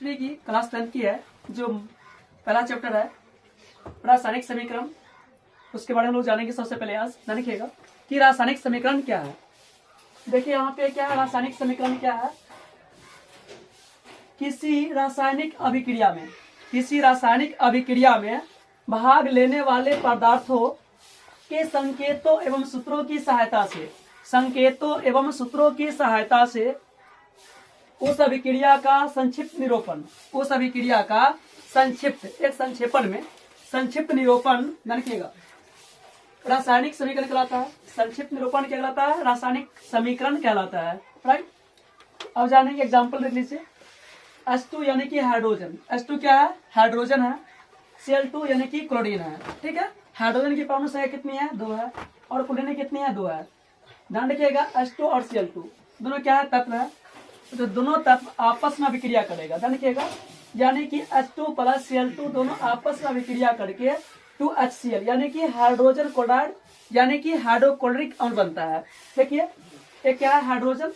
Chemistry की class 10 की है, जो पहला चैप्टर है रासायनिक समीकरण, उसके बारे में लोग जानेंगे। सबसे पहले आज जानिएगा कि रासायनिक समीकरण क्या है। देखिए यहाँ पे क्या है, रासायनिक समीकरण क्या है। किसी रासायनिक अभिक्रिया में भाग लेने वाले पदार्थों के संकेतों एवं सूत्रों की सहायता से उस अभिक्रिया का संक्षिप्त निरूपण जानिएगा रासायनिक समीकरण कहलाता है। संक्षिप्त निरूपण क्या कहलाता है? रासायनिक समीकरण कहलाता है। राइट, अब जानेंगे एग्जांपल देख लीजिए। H2 यानी कि हाइड्रोजन, H2 क्या है? हाइड्रोजन है। Cl2 यानी कि क्लोरीन है। ठीक है, हाइड्रोजन की परमाणु संख्या कितनी है? 2 है। और क्लोरीन की कितनी है? 2 है। ध्यान रखिएगा, H2 और Cl2 दोनों क्या है? तत्व है। तो दोनों तत्व आपस में अभिक्रिया करेगा। ध्यान रखिएगा, यानी कि H2 प्लस Cl2 दोनों आपस में अभिक्रिया करके 2HCl यानी कि हाइड्रोजन क्लोराइड यानी कि हाइड्रोक्लोरिक अम्ल बनता है। देखिए एक क्या है? हाइड्रोजन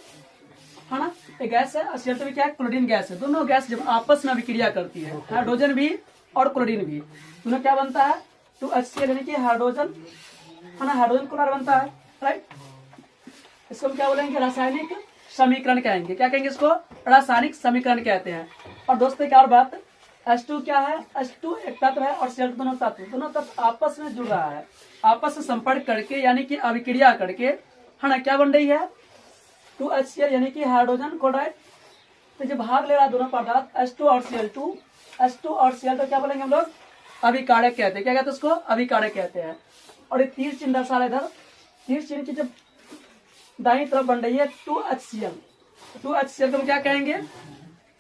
है ना, एक गैस है। और Cl2 भी क्या है? क्लोरीन गैस है। दोनों गैस जब आपस में अभिक्रिया करती है, हाइड्रोजन भी और क्लोरीन भी, दोनों क्या बनता है? 2HCl यानी कि हाइड्रोजन है ना, हाइड्रोजन क्लोराइड बनता है। राइट, इसको हम क्या बोलेंगे? रासायनिक समीकरण कहेंगे। क्या कहेंगे इसको? रासायनिक समीकरण कहते हैं। और दोस्तों एक और बात, H2 क्या है? H2 एक तत्व है और Cl2 दोनों तत्व आपस में जुड़ रहा है, आपस में संपर्क करके यानी कि अभिक्रिया करके है ना, क्या बन रही है? 2HCl यानी कि हाइड्रोजन क्लोराइड। तो जो भाग ले रहा है दोनों पदार्थ H2 और Cl2 क्या बोलेंगे हम लोग? अभिकारक कहते हैं। क्या कहते हैं उसको? अभिकारक कहते हैं। और ये तीर चिन्ह दर्शा रहा, इधर तीर चिन्ह की जब दाईं तरफ बन रही है 2HCl को हम क्या कहेंगे?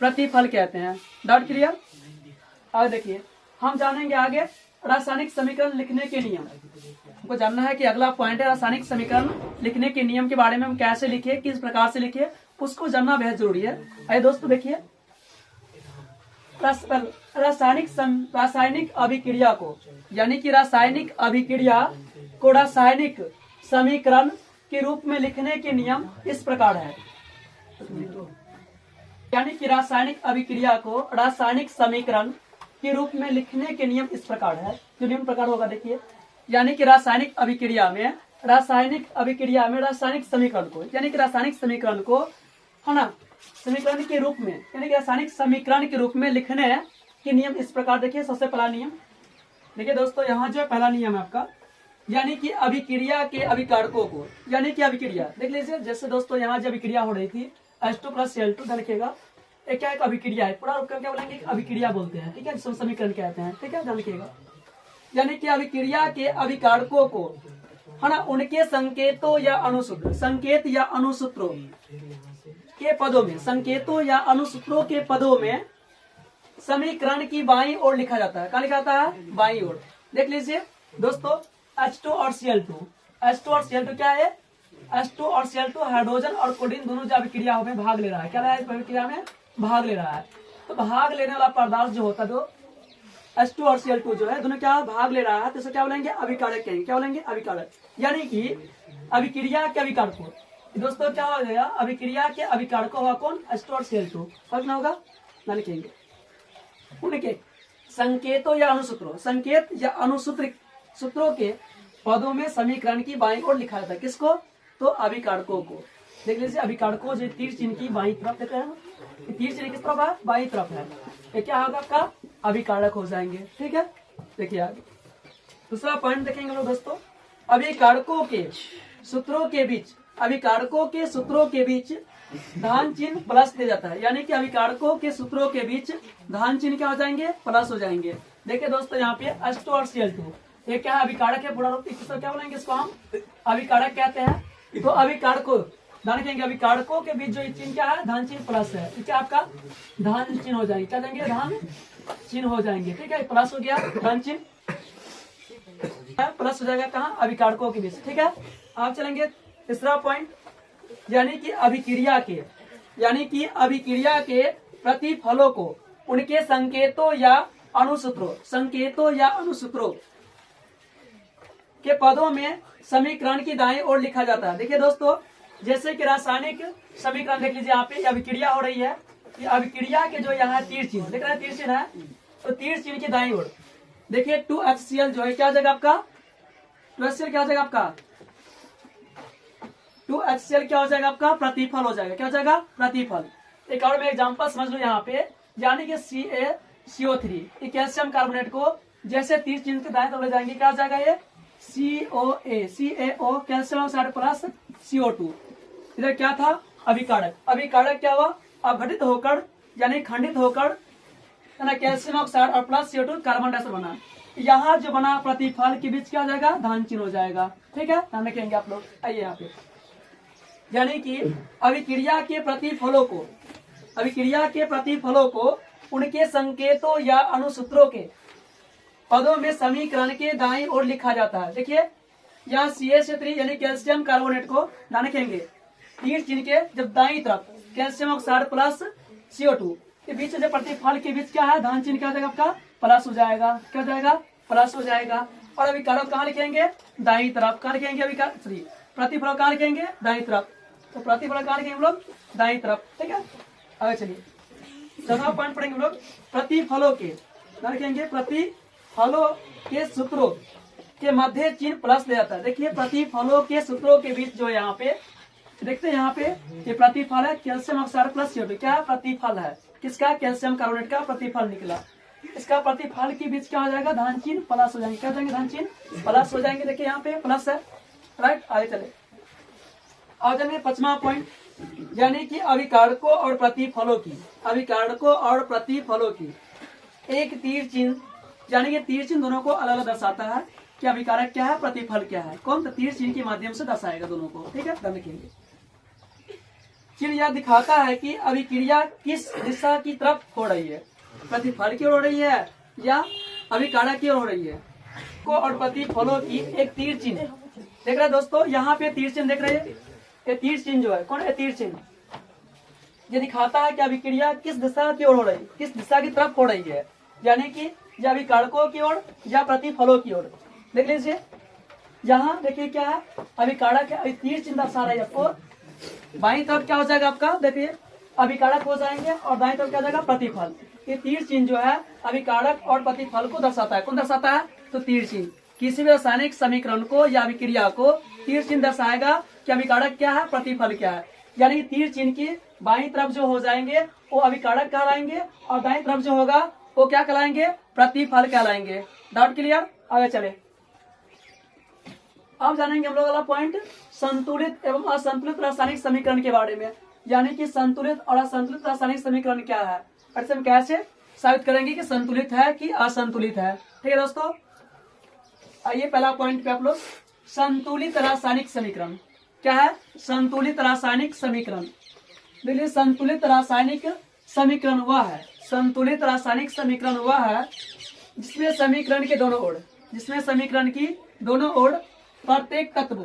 प्रतिफल कहते हैं। Doubt clear? आगे देखिए, हम जानेंगे आगे रासायनिक समीकरण लिखने के नियम। हमको जानना है कि अगला पॉइंट है रासायनिक समीकरण लिखने के नियम के बारे में। हम कैसे लिखे, किस प्रकार से लिखे, उसको जानना बेहद जरूरी है। आइए दोस्तों देखिए, रासायनिक अभिक्रिया को यानी कि रासायनिक अभिक्रिया को रासायनिक समीकरण के रूप में लिखने के नियम इस प्रकार है। यानी कि रासायनिक अभिक्रिया को रासायनिक समीकरण के रूप में लिखने के नियम इस प्रकार है। जो नियम प्रकार होगा देखिए, यानी कि रासायनिक अभिक्रिया में रासायनिक समीकरण को यानी कि रासायनिक समीकरण को है ना, समीकरण के रूप में यानी कि रासायनिक समीकरण के रूप में लिखने के नियम इस प्रकार। देखिए सबसे पहला नियम देखिए दोस्तों, यहाँ जो पहला नियम है आपका, यानी कि अभिक्रिया के अभिकारकों को यानी कि अभिक्रिया देख लीजिए। जैसे दोस्तों यहाँ जो अभिक्रिया हो रही थी H2 प्लस Cl2, देखिएगा एक क्या एक अभिक्रिया है, पूरा रूप क्या बोलेंगे? अभिक्रिया बोलते हैं। ठीक है, समीकरण कहते हैं। ठीक है, ध्यान रखिएगा, यानी कि अभिक्रिया के अभिकारकों को है ना, उनके संकेतों या अनुसूत्रों के पदों में समीकरण की बाईं ओर लिखा जाता है। क्या लिखा जाता है? बाईं ओर। देख लीजिए दोस्तों, H2 और Cl2 क्या है? H2 और Cl2 हाइड्रोजन और क्लोरीन दोनों जो अभिक्रिया में भाग ले रहा है। क्या रहा है? अभिक्रिया में भाग ले रहा है। तो भाग लेने वाला पदार्थ जो होता है, तो H2 और Cl2 जो है दोनों क्या भाग ले रहा है, तो इसे क्या बोलेंगे? अभिकारक कहेंगे। क्या बोलेंगे? अभिकारक। यानी कि अभिक्रिया के अभिकारकों, दोस्तों क्या हो गया? अभिक्रिया के अभिकारकों होगा कौन? H2 और Cl2। फर्क ना होगा ना, लिखेंगे उनके संकेतों या अनुसूत्रों के पदों में समीकरण की बाईं ओर लिखा जाता है। किसको? तो अभिकारकों को। देख लीजिए, अभिकारकों जो तीर चिन्ह की बाईं तरफ देख रहे हैं, तीर चिन्ह किस तरफ है? बाईं तरफ है। ये क्या होगा? आपका अभिकारक हो जाएंगे। ठीक है, देखिए आगे दूसरा पॉइंट देखेंगे लोग दोस्तों, अभिकारकों के सूत्रों के बीच धान चिन्ह प्लस दे जाता है। यानी कि अभिकारकों के सूत्रों के बीच धान चिन्ह क्या हो जाएंगे? प्लस हो जाएंगे। देखिए दोस्तों, यहाँ पे H2 और Cl2 ये क्या है? अभिकारक है। पूरा रूप क्या बोलेंगे? इसको हम अभिकारक कहते हैं। तो अभिकारकों ध्यान रखेंगे, अभिकारकों के बीच जो चिन्ह क्या है? धान चिन्ह प्लस है। क्या आपका धान चिन्ह हो जाएंगे? क्या देंगे? धान चिन्ह हो जाएंगे। ठीक है, प्लस हो गया, धान चिन्ह प्लस हो जाएगा। कहाँ? अभिकारकों के बीच। ठीक है, आप चलेंगे तीसरा पॉइंट, यानी कि अभिक्रिया के प्रतिफलों को उनके संकेतों या अनुसूत्रों के पदों में समीकरण की दाईं ओर लिखा जाता है। देखिए दोस्तों, जैसे कि रासायनिक समीकरण देख लीजिए, यहाँ पे अभिक्रिया हो रही है कि अभिक्रिया के जो यहाँ तीर चिन्ह देख रहे हैं, तीर चिन्ह है, तो तीर चिन्ह की दाईं ओर देखिए 2HCl जो है क्या हो जाएगा आपका, 2HCl क्या हो जाएगा आपका, 2HCl क्या हो जाएगा आपका, प्रतिफल हो जाएगा। क्या हो जाएगा, प्रतिफल। एक और मैं एग्जांपल समझ लो यहाँ पे, यानी कि CaCO3 ये कैल्शियम कार्बोनेट को जैसे तीर चिन्ह के दाएं तरफ ले जाएंगे, क्या हो जाएगा ये CaO calcium oxide plus CO2। इधर क्या था, अभिकारक। अभिकारक क्या हुआ, अपघटित होकर यानी खंडित होकर है ना, कैल्शियम ऑक्साइड और प्लस CO2 कार्बन डाइऑक्साइड बना। यहाँ जो बना प्रतिफल के बीच क्या हो जाएगा, धन चिन्ह हो जाएगा। ठीक है, ध्यान रखेंगे आप लोग। आइए यहाँ पे, यानी कि अभिक्रिया के प्रतिफलों को, अभिक्रिया के प्रतिफलों को उनके संकेतों या अनुसूत्रों के पदों में समीकरण के दाईं ओर लिखा जाता है। देखिए यहाँ CaCO3 यानी कैल्शियम कार्बोनेट को ध्यान रखेंगे, तीर चिन्ह के जब दाईं तरफ कैल्शियम ऑक्साइड प्लस CO2 के बीच जो प्रतिफल के बीच क्या है, धन चिन्ह क्या हो जाएगा आपका, प्लस हो जाएगा। क्या हो जाएगा, प्लस हो जाएगा। और अभिकारक कहाँ लिखेंगे, दाईं तरफ। कहाँ लिखेंगे, अभिकारक सॉरी प्रतिफल कहाँ लिखेंगे, दाईं तरफ। तो प्रतिफल कहाँ लिखेंगे हम लोग, दाईं तरफ। ठीक है, आगे चलिए चौथा पॉइंट पढ़ेंगे हम लोग, प्रतिफलों के कहाँ लिखेंगे, प्रतिफलों के सूत्रों के मध्य चिन्ह प्लस ले जाता है। देखिए प्रतिफलों के सूत्रों के बीच जो यहाँ पे देखते हैं, यहाँ पे ये प्रतिफल है कैल्शियम ऑक्साइड प्लस CO2। क्या प्रतिफल है, किसका, कैल्शियम कार्बोनेट का प्रतिफल निकला। इसका प्रतिफल के बीच क्या हो जाएगा, धन चिन्ह प्लस हो जाएंगे। क्या हो जाएंगे, धन चिन्ह प्लस हो जाएंगे। देखिए यहाँ पे प्लस है, राइट। आगे चले, आ जाएंगे पांचवा पॉइंट, यानी कि अभिकारकों और प्रतिफलों की, अभिकारकों और प्रतिफलों की एक तीर चिन्ह, यानी कि तीर चिन्ह दोनों को अलग अलग दर्शाता है कि अभिकारक क्या है, प्रतिफल क्या है। कौन, तो तीर चिन्ह के माध्यम से दर्शाएगा दोनों को। ठीक है, ध्यान रखेंगे। चिन्ह यह दिखाता है कि अभिक्रिया किस दिशा की तरफ हो रही है, प्रतिफल की ओर हो रही है या अभिकारक की ओर हो रही है। को और प्रतिफलों की एक तीर चिन्ह देख रहे हैं दोस्तों, यहाँ पे तीर चिन्ह देख रहे हैं। ये तीर चिन्ह जो है, कौन है, तीर चिन्ह ये दिखाता है कि अभिक्रिया किस दिशा की ओर हो रही है, किस दिशा की तरफ हो रही है, यानी कि या अभिकारकों की ओर या प्रतिफलों की ओर। देख लीजिए यहाँ देखिए क्या है, अभिकारक है, तीर चिन्ह दर्शा रहा है आपको। बाईं तरफ क्या हो जाएगा आपका, देखिए अभिकारक हो जाएंगे और दाईं तरफ क्या हो जाएगा, प्रतिफल। ये तीर चिन्ह जो है अभिकारक और प्रतिफल को दर्शाता है। कौन दर्शाता है, तो तीर चिन्ह किसी भी रासायनिक समीकरण को या अभिक्रिया को तीर चिन्ह दर्शाएगा कि अभिकारक क्या है, प्रतिफल क्या है। यानी तीर चिन्ह की बाईं तरफ जो हो जाएंगे वो अभिकारक कहलाएंगे और दाईं तरफ जो होगा वो क्या कहलाएंगे, प्रतिफल कहलाएंगे। डाउट क्लियर, आगे चले। अब जानेंगे हम लोग अगला पॉइंट, संतुलित एवं असंतुलित रासायनिक समीकरण के बारे में। यानी कि संतुलित और असंतुलित रासायनिक समीकरण क्या है, ऐसे हम कैसे साबित करेंगे कि संतुलित है कि असंतुलित है। ठीक है दोस्तों, आइए पहला पॉइंट पे आप लोग, संतुलित रासायनिक समीकरण क्या है, संतुलित रासायनिक समीकरण। देखिए संतुलित रासायनिक समीकरण वह है, संतुलित रासायनिक समीकरण वह है जिसमें समीकरण के दोनों ओर, जिसमें समीकरण की दोनों ओर प्रत्येक तत्व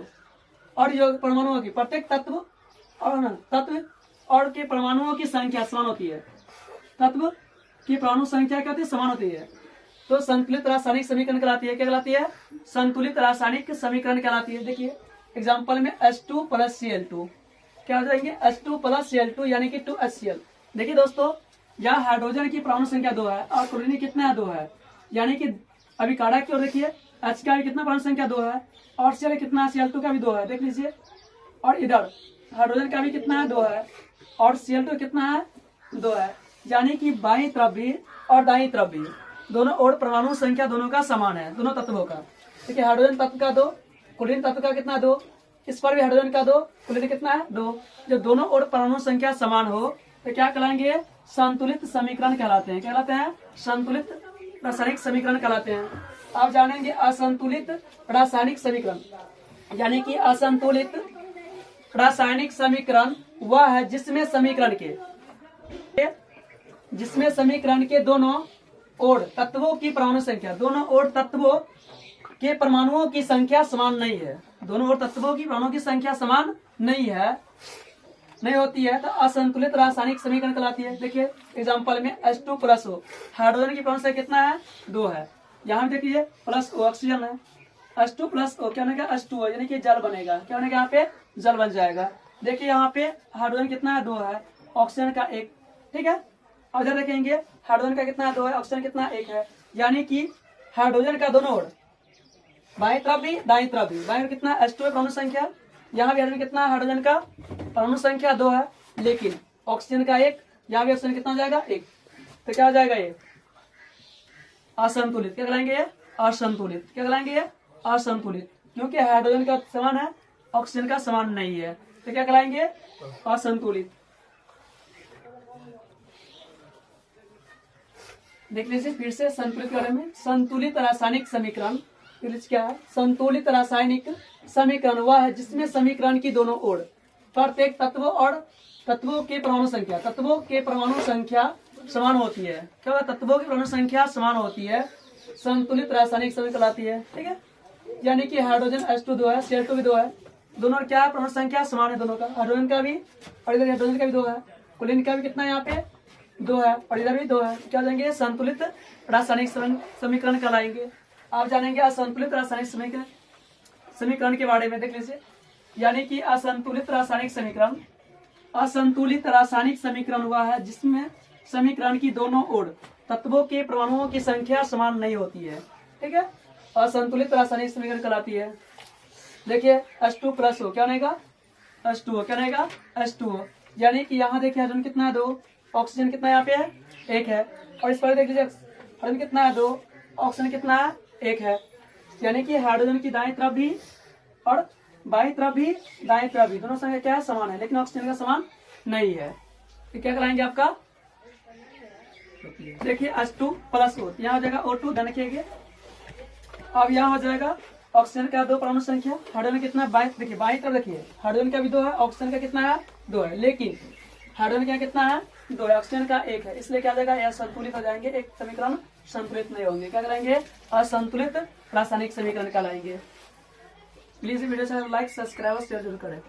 और परमाणुओं की, प्रत्येक तत्व और तत्व और के परमाणुओं की संख्या समान होती है। तत्व की परमाणु संख्या क्या होती है, समान होती है। तो संतुलित रासायनिक समीकरण कहलाती है। क्या कहलाती है, संतुलित रासायनिक समीकरण कहलाती है। देखिए एग्जाम्पल में H2 प्लस Cl2 क्या हो जाएंगे, H2 प्लस Cl2 यानी कि 2HCl। देखिए दोस्तों यहाँ हाइड्रोजन की परमाणु संख्या 2 है और क्लोरीन कितना है, 2 है। यानी कि अभिकारक की ओर देखिए H का भी कितना परमाणु संख्या 2 है और Cl कितना है, Cl2 का भी 2 है। देख लीजिए, और इधर हाइड्रोजन का भी कितना है, 2 है और Cl2 कितना है, 2 है। यानी कि बाईं तरफ भी और दाईं तरफ भी दोनों ओर परमाणु संख्या दोनों का समान है, दोनों तत्वों का। देखिए हाइड्रोजन तत्व का 2, क्लोरीन तत्व का कितना, 2, इस पर भी हाइड्रोजन का 2, क्लोरीन कितना है, 2। जब दोनों ओर परमाणु संख्या समान हो तो क्या कहलाएंगे, संतुलित समीकरण कहलाते हैं। क्या कहलाते हैं, संतुलित रासायनिक समीकरण कहलाते हैं। आप जानेंगे असंतुलित रासायनिक समीकरण, यानी कि असंतुलित रासायनिक समीकरण वह है जिसमें समीकरण के दोनों ओर तत्वों की परमाणु संख्या, दोनों ओर तत्वों के परमाणुओं की संख्या समान नहीं है, दोनों ओर तत्वों की परमाणुओं की संख्या समान नहीं होती है तो असंतुलित रासायनिक समीकरण कहलाती है। देखिए एग्जांपल में H2 प्लस O, हाइड्रोजन की परमाणु संख्या कितना है, 2 है। यहाँ देखिए प्लस O ऑक्सीजन है, H2 प्लस O क्या बनेगा, H2O यानी कि जल बनेगा। क्या बनेगा, यहाँ पे जल बन जाएगा। देखिए यहाँ पे हाइड्रोजन कितना है, 2 है, ऑक्सीजन का 1, ठीक है। अब इधर देखेंगे हाइड्रोजन का कितना है 2 है, ऑक्सीजन कितना 1 है, यानी कि हाइड्रोजन का दोनों ओर बाएं तरफ भी दाएं तरफ भी, बाएं ओर कितना H2 है परमाणु संख्या, यहाँ भी हाइड्रोजन कितना है, हाइड्रोजन का परमाणु संख्या 2 है, लेकिन ऑक्सीजन का 1, यहाँ भी ऑक्सीजन कितना हो जाएगा 1, तो क्या हो जाएगा ये असंतुलित। क्या कहलाएंगे ये असंतुलित। क्या कहलाएंगे ये असंतुलित, क्योंकि हाइड्रोजन का समान है ऑक्सीजन का समान नहीं है, तो क्या कहलाएंगे असंतुलित। देख लीजिए फिर से संतुलित के बारे में। संतुलित रासायनिक समीकरण क्या है, संतुलित रासायनिक समीकरण वह है जिसमें समीकरण की दोनों ओर प्रत्येक तत्व और तत्वों के परमाणु संख्या समान होती है। क्या होगा, तत्वों की परमाणु संख्या समान होती है, संतुलित रासायनिक समीकरण आती है। ठीक है, यानी कि हाइड्रोजन H2 2 है, Cl2 भी 2 है, दोनों क्या है परमाणु संख्या समान है दोनों का, हाइड्रोजन का भी और इधर हाइड्रोजन का भी 2 है, क्लोरीन का भी कितना है यहाँ पे 2 है और इधर भी 2 है। क्या जाएंगे संतुलित रासायनिक समीकरण कहलाएंगे। आप जानेंगे असंतुलित रासायनिक समीकरण के बारे में। देख लीजिए, यानी कि असंतुलित रासायनिक समीकरण हुआ है जिसमें समीकरण की दोनों ओर तत्वों के परमाणुओं की संख्या समान नहीं होती है। ठीक है, असंतुलित रासायनिक समीकरण कहलाती है। देखिए H2 प्लस हो क्या बनेगा H2O, क्या बनेगा H2O, यानी कि यहाँ देखिए हाइड्रोजन कितना है 2, ऑक्सीजन कितना यहाँ पे है 1 है, और इस पर देख लीजिए हाइड्रोजन कितना है 2, ऑक्सीजन कितना है 1 है, यानी कि हाइड्रोजन की दाएं तरफ भी और बाएं तरफ भी दाएं तरफ भी दोनों संख्या क्या है समान है, लेकिन ऑक्सीजन का समान नहीं है। तो क्या कराएंगे आपका, देखिए H2 प्लस O, यहाँ हो जाएगा O2, ध्यान रखिएगा। अब यहाँ हो जाएगा ऑक्सीजन का 2 परमाणु संख्या, हाइड्रोजन कितना देखिए बाएं तरफ देखिए हाइड्रोजन का भी 2 है, ऑक्सीजन का कितना है 2 है, लेकिन हाइड्रोजन का कितना है 2 है, ऑक्सीजन का 1 है, इसलिए क्या हो जाएगा यह संतुलित हो जाएंगे, एक समीकरण संतुलित नहीं होंगे। क्या कराएंगे असंतुलित रासायनिक समीकरण कहलाएंगे। प्लीज वीडियो से लाइक सब्सक्राइब शेयर जरूर करें।